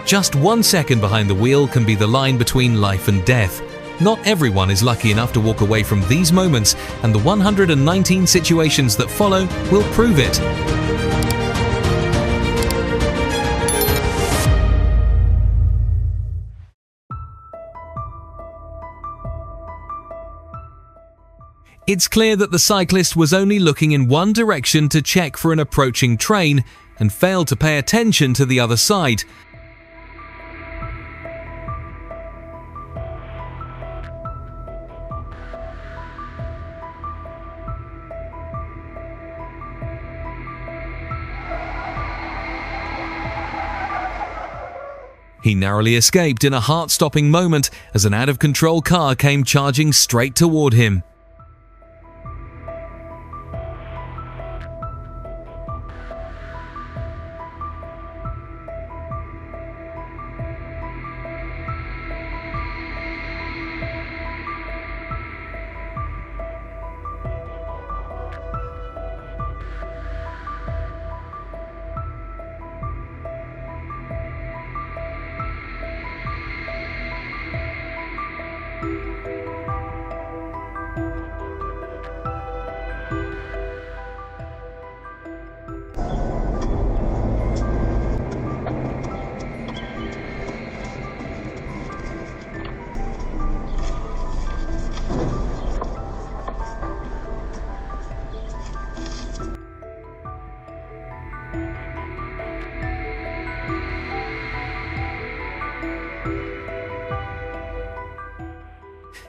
Just 1 second behind the wheel can be the line between life and death. Not everyone is lucky enough to walk away from these moments, and the 119 situations that follow will prove it. It's clear that the cyclist was only looking in one direction to check for an approaching train and failed to pay attention to the other side. He narrowly escaped in a heart-stopping moment as an out-of-control car came charging straight toward him.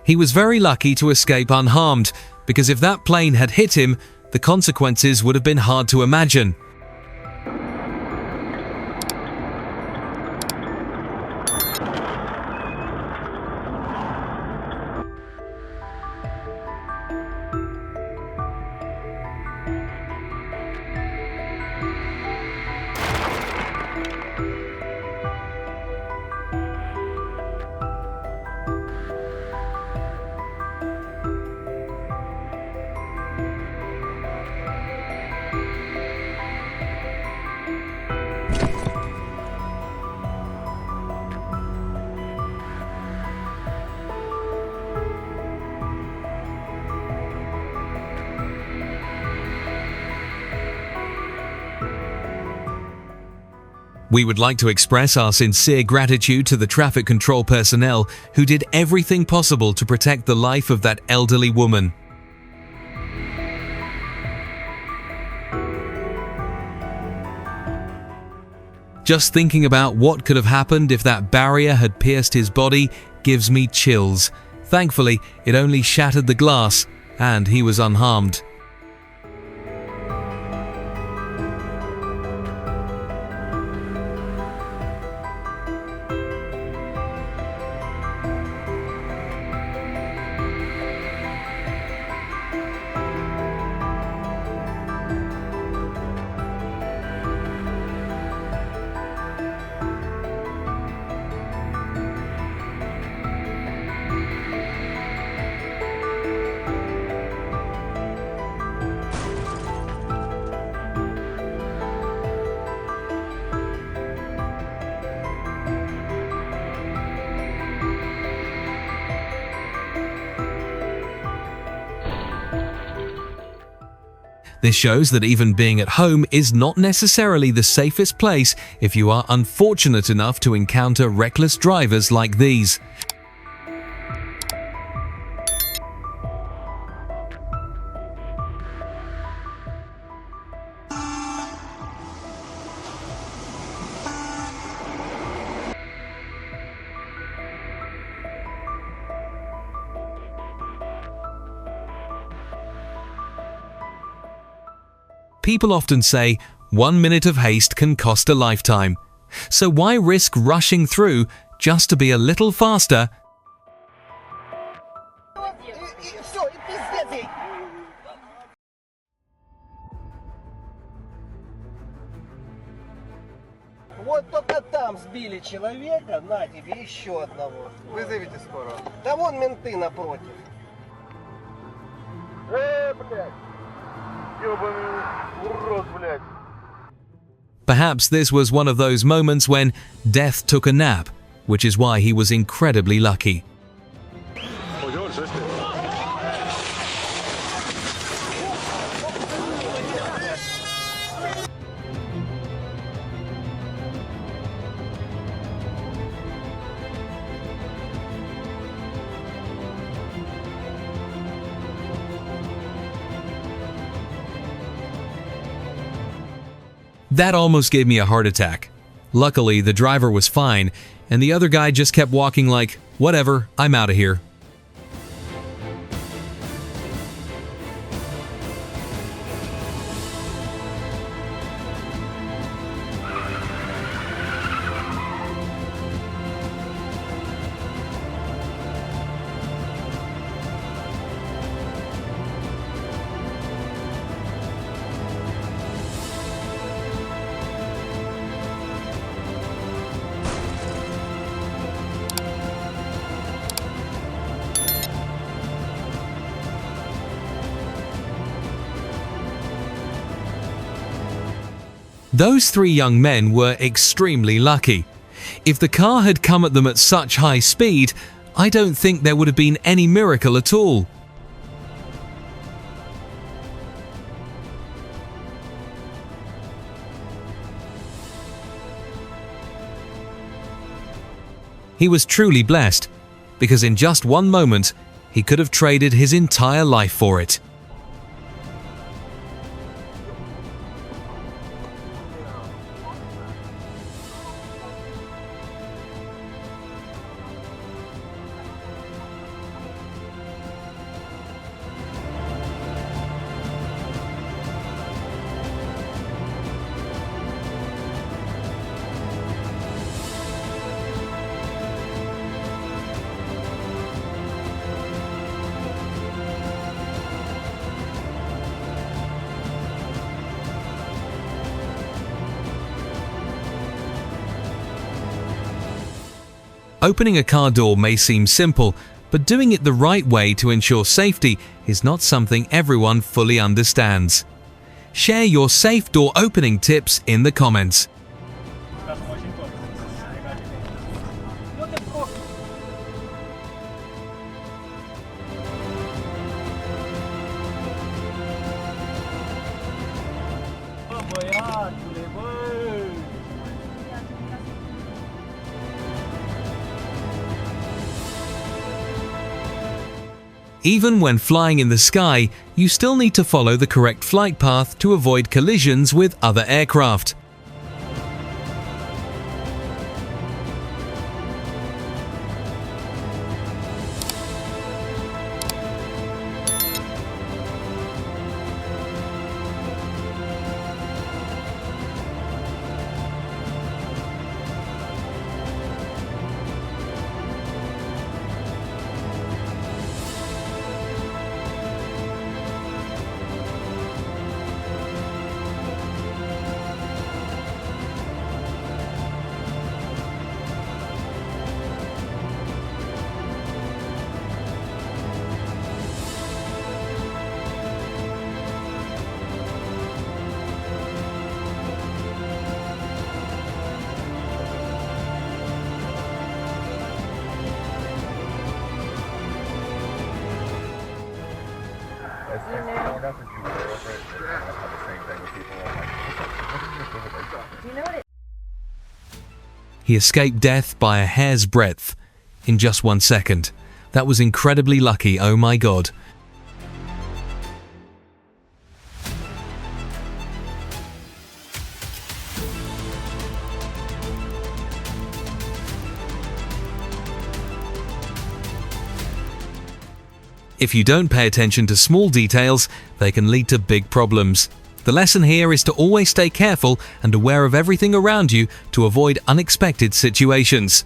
He was very lucky to escape unharmed, because if that plane had hit him, the consequences would have been hard to imagine. We would like to express our sincere gratitude to the traffic control personnel who did everything possible to protect the life of that elderly woman. Just thinking about what could have happened if that barrier had pierced his body gives me chills. Thankfully, it only shattered the glass, and he was unharmed. This shows that even being at home is not necessarily the safest place if you are unfortunate enough to encounter reckless drivers like these. People often say, 1 minute of haste can cost a lifetime. So why risk rushing through just to be a little faster? Вот только там сбили человека, на тебе еще одного. Вызовите скорую. Да вон менты напротив. Блядь! Ёбаный урод, блядь! Perhaps this was one of those moments when death took a nap, which is why he was incredibly lucky. That almost gave me a heart attack. Luckily, the driver was fine, and the other guy just kept walking like, whatever, I'm out of here. Those three young men were extremely lucky. If the car had come at them at such high speed, I don't think there would have been any miracle at all. He was truly blessed, because in just one moment, he could have traded his entire life for it. Opening a car door may seem simple, but doing it the right way to ensure safety is not something everyone fully understands. Share your safe door opening tips in the comments. Even when flying in the sky, you still need to follow the correct flight path to avoid collisions with other aircraft. He escaped death by a hair's breadth in just 1 second. That was incredibly lucky, oh my god. If you don't pay attention to small details, they can lead to big problems. The lesson here is to always stay careful and aware of everything around you to avoid unexpected situations.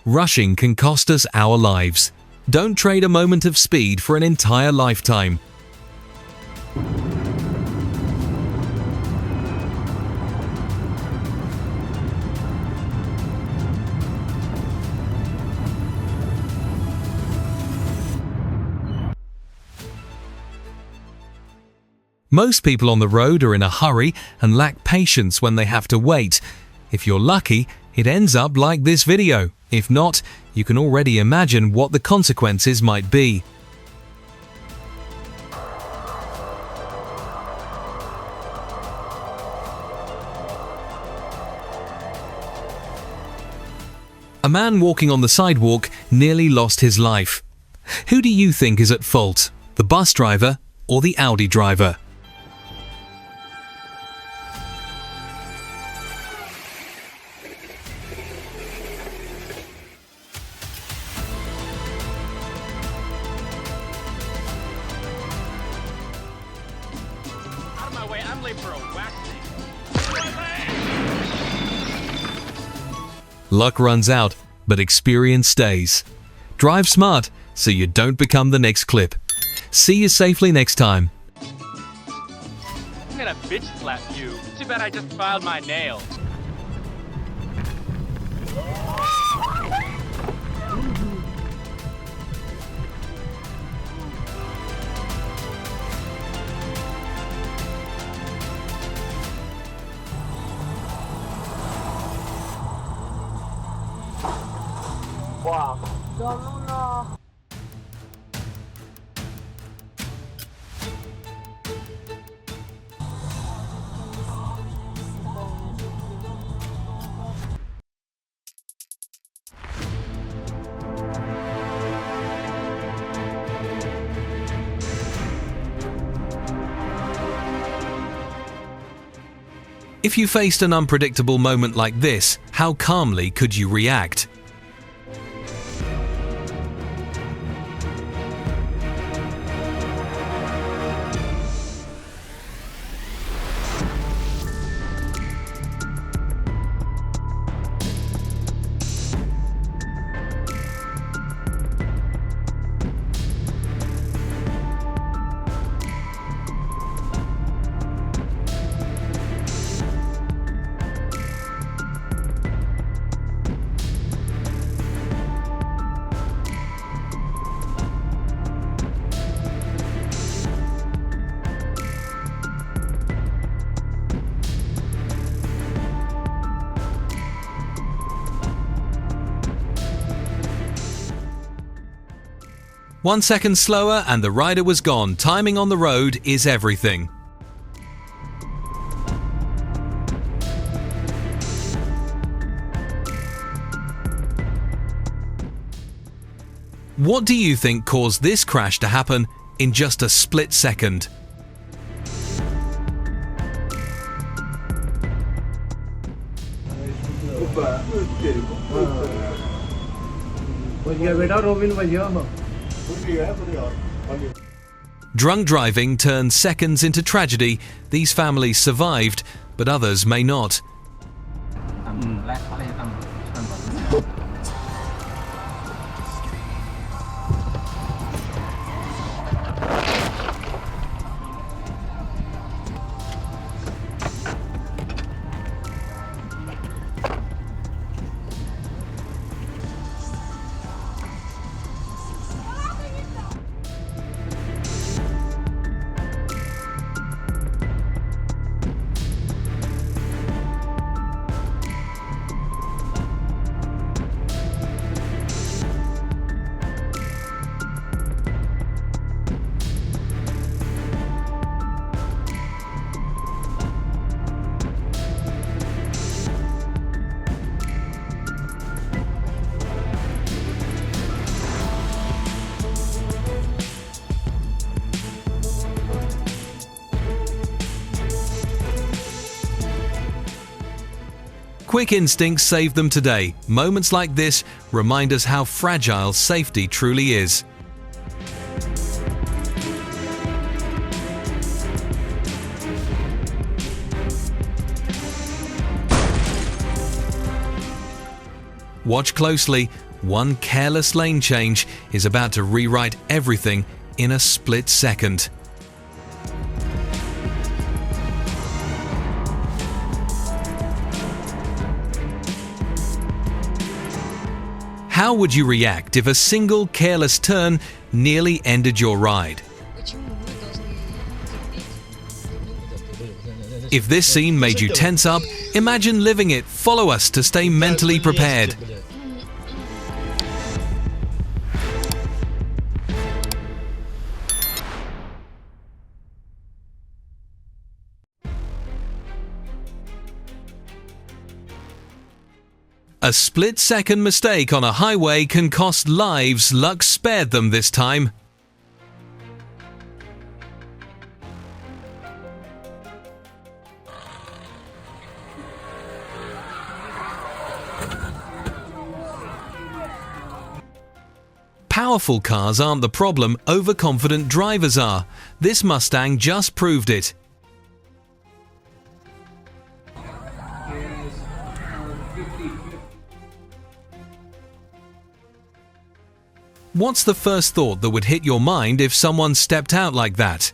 Rushing can cost us our lives. Don't trade a moment of speed for an entire lifetime. Most people on the road are in a hurry and lack patience when they have to wait. If you're lucky, it ends up like this video. If not, you can already imagine what the consequences might be. A man walking on the sidewalk nearly lost his life. Who do you think is at fault? The bus driver or the Audi driver? I'm late for a waxing. Luck runs out, but experience stays. Drive smart so you don't become the next clip. See you safely next time. I'm gonna bitch slap you. Too bad I just filed my nails. Wow. No. If you faced an unpredictable moment like this, how calmly could you react? One second slower and the rider was gone. Timing on the road is everything. What do you think caused this crash to happen in just a split second? Drunk driving turned seconds into tragedy. These families survived, but others may not. Quick instincts saved them today. Moments like this remind us how fragile safety truly is. Watch closely. One careless lane change is about to rewrite everything in a split second. How would you react if a single careless turn nearly ended your ride? If this scene made you tense up, imagine living it. Follow us to stay mentally prepared. A split-second mistake on a highway can cost lives. Luck spared them this time. Powerful cars aren't the problem, overconfident drivers are. This Mustang just proved it. What's the first thought that would hit your mind if someone stepped out like that?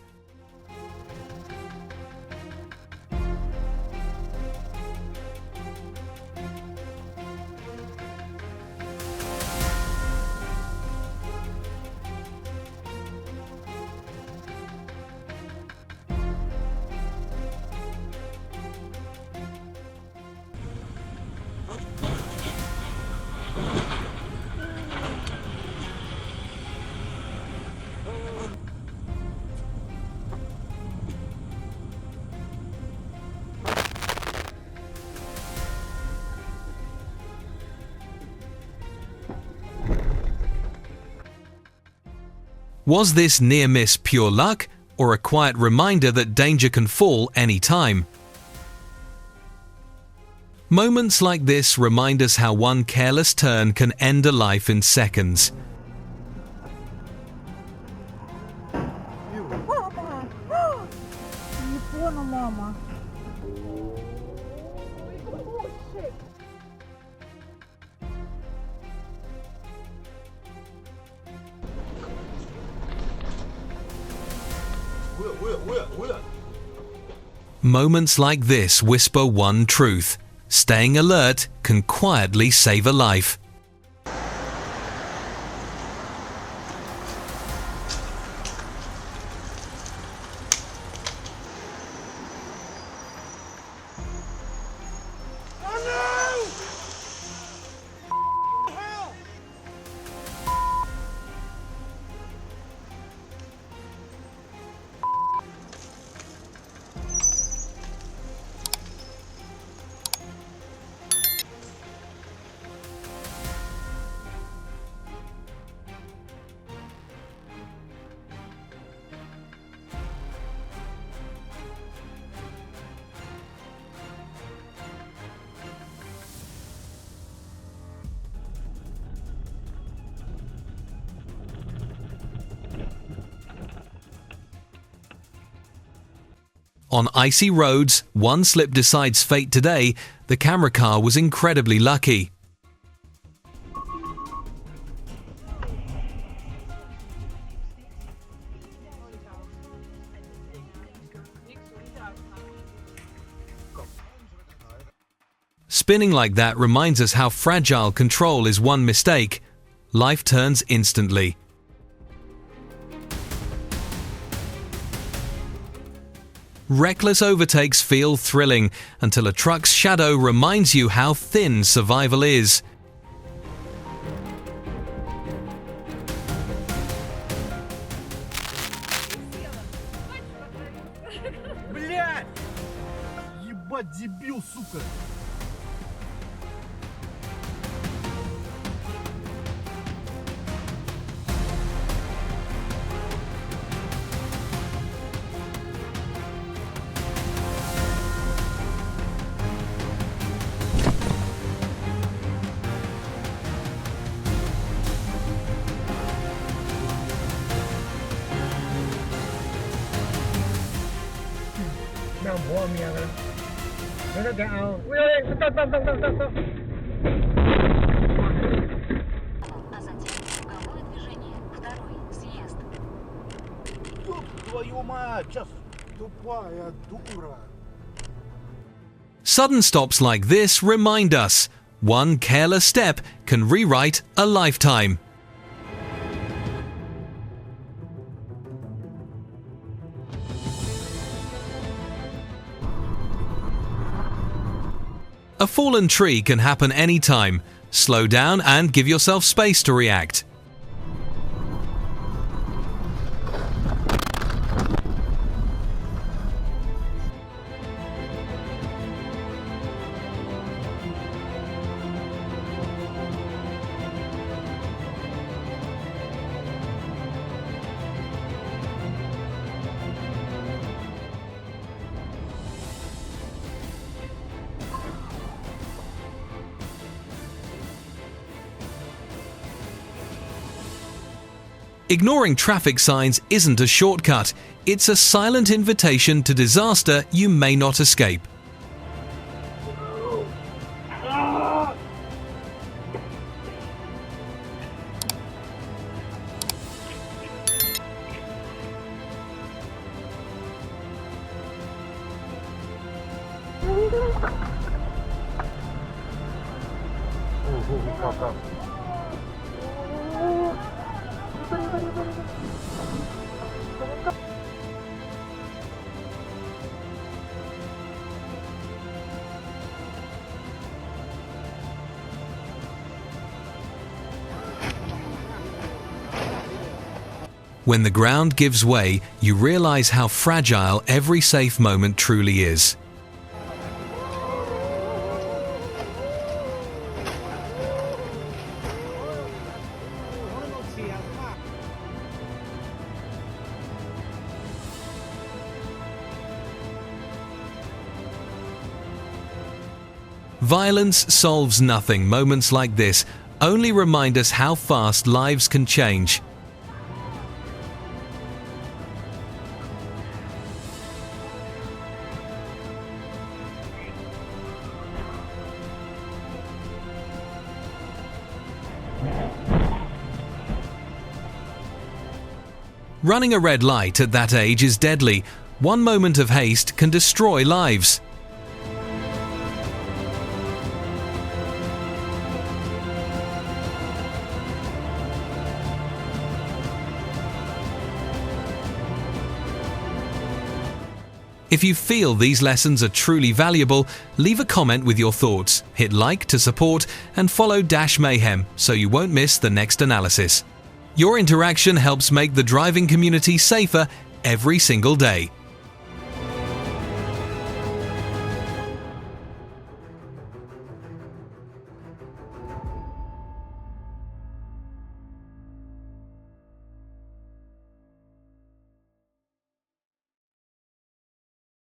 Was this near miss pure luck, or a quiet reminder that danger can fall any time? Moments like this remind us how one careless turn can end a life in seconds. Moments like this whisper one truth: staying alert can quietly save a life. On icy roads, one slip decides fate today. The camera car was incredibly lucky. Spinning like that reminds us how fragile control is. One mistake, life turns instantly. Reckless overtakes feel thrilling until a truck's shadow reminds you how thin survival is. Блядь! Ебать, дебил, сука! твою мать, сейчас тупая дура. Sudden stops like this remind us, one careless step can rewrite a lifetime. A fallen tree can happen anytime. Slow down and give yourself space to react. Ignoring traffic signs isn't a shortcut, it's a silent invitation to disaster you may not escape. When the ground gives way, you realize how fragile every safe moment truly is. Violence solves nothing. Moments like this only remind us how fast lives can change. Running a red light at that age is deadly. One moment of haste can destroy lives. If you feel these lessons are truly valuable, leave a comment with your thoughts, hit like to support, and follow Dash Mayhem so you won't miss the next analysis. Your interaction helps make the driving community safer every single day.